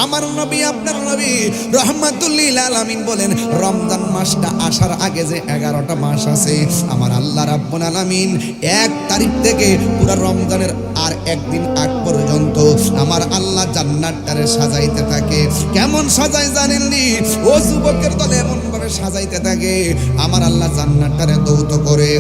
আমার নবী আপনার নবী রাহমাতুল লিল আলামিন বলেন, রমজান মাসটা আসার আগে যে 11টা মাস আছে, আমার আল্লাহ রাব্বুল আলামিন 1 তারিখ থেকে পুরো রমজানের আর একদিন আগ পর্যন্ত আমার আল্লাহ জান্নাতটারে সাজাইতে থাকে। কেমন সাজায় জানেননি? ও যুবকের দল, এমন ভাবে সাজাইতে থাকে আমার আল্লাহ জান্নাতটারে দৌত করে।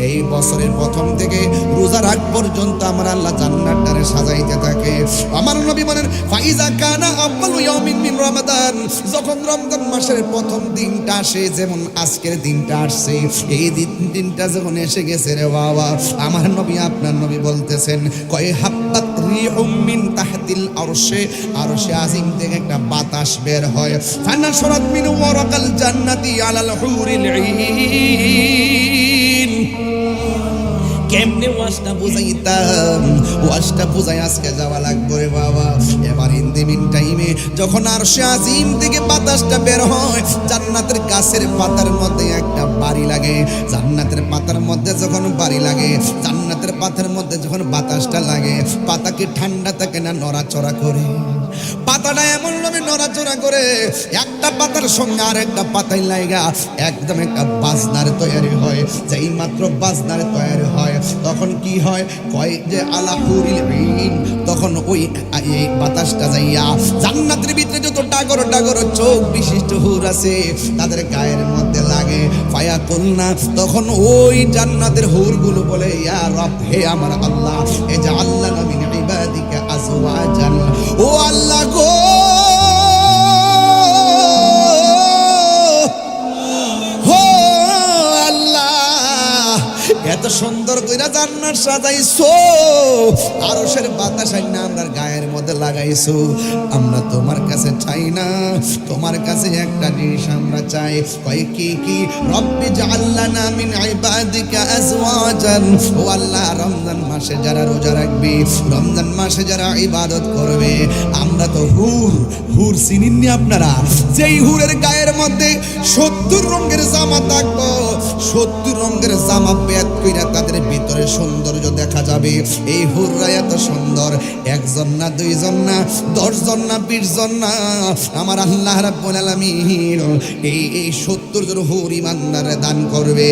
এই বছরের প্রথম থেকে রোজার আগ পর্যন্ত আমার আল্লাহ জান্নাতটারে সাজাইতে থাকে। আমার নবী বলেন, ফাইজা কানা আউয়ালু ইয়াউমিন মিন রমাদান, যখন রমজান মাসের প্রথম দিনটা আসে, যেমন আজকের দিনটা আসছে, এই দিনটা যখন এসে গেছে রে বাবা, আমার নবী আপনার নবী বলতেছেন, কয় হাব্বাত রিহুম মিন তাহতিল আরশে, আরশে আজিম থেকে একটা বাতাস বের হয়, ফানাশরাত মিন ওয়ারাকাল জান্নাতি আলাল হুরিল ঈন। কেমনে ওয়াজটা বুঝাইতাম, ওয়াজটা বুঝাই আজকে যাওয়া লাগবে রে বাবা। এবার ইন দি মিন টাইমে যখন আরশে আজিম থেকে বাতাসটা বের হয়, জান্নাতের গাছের পাতার মধ্যে একটা বাড়ি লাগে। জান্নাতের পাতার মধ্যে যখন বাড়ি লাগে, জান্নাতের পাতার মধ্যে যখন বাতাসটা লাগে, পাতা কি ঠান্ডা থাকে না নড়াচড়া করে? পাতাটা এমন ভাবে নড়াচড়া করে, একটা পাতার সঙ্গে আর একটা পাতায় লাগা একদম একটা বাজনার তৈরি হয়। যেই মাত্র বাজনার তৈরি হয়, তখন কি হয়, কয় যে আলা হুরিল ঈন, তখন ওই এই বাতাসটা যাইয়া জান্নাতের ভিতরে যত ডাগর ডাগর চোখ বিশিষ্ট হুর আছে তাদের গায়ের মধ্যে লাগে। ফায়া কন্যা, তখন ওই জান্নাতের হুরগুলো বলে, ইয়া রব, হে আমার আল্লাহ, এ যে আল্লাহ মিন ইবাদিকা আজওয়াজান, ও আল্লাহ গো, এত সুন্দর কইরা জান্নাত সাজাইছো, আরশের বাতাস আইনা আমরার গায়ের মধ্যে লাগাইছো। আমরা তোমার কাছে চাই না, তোমার কাছে একটা জিনিস আমরা চাই। কয় কি কি? রব্বি জাআলনা মিন ইবাদিকা আজওয়াজান, ও আল্লাহ, রমজান মাসে যারা রোজা রাখবে, রমজান মাসে যারা ইবাদত করবে, আমরা তো হুর চিনেননি আপনারা? যেই হুরের গায়ের মধ্যে 70 রঙের জামা থাকবো, 70 রঙের জামা পেট কইরা তাদের ভিতরে সৌন্দর্য দেখা যাবে। এই হুররা এত সুন্দর, একজন না, দুইজন না, 10 জন না, 20 জন না, আমার আল্লাহ রাব্বুল আলামিন এই 70 জন হুর ইমানদারে দান করবে।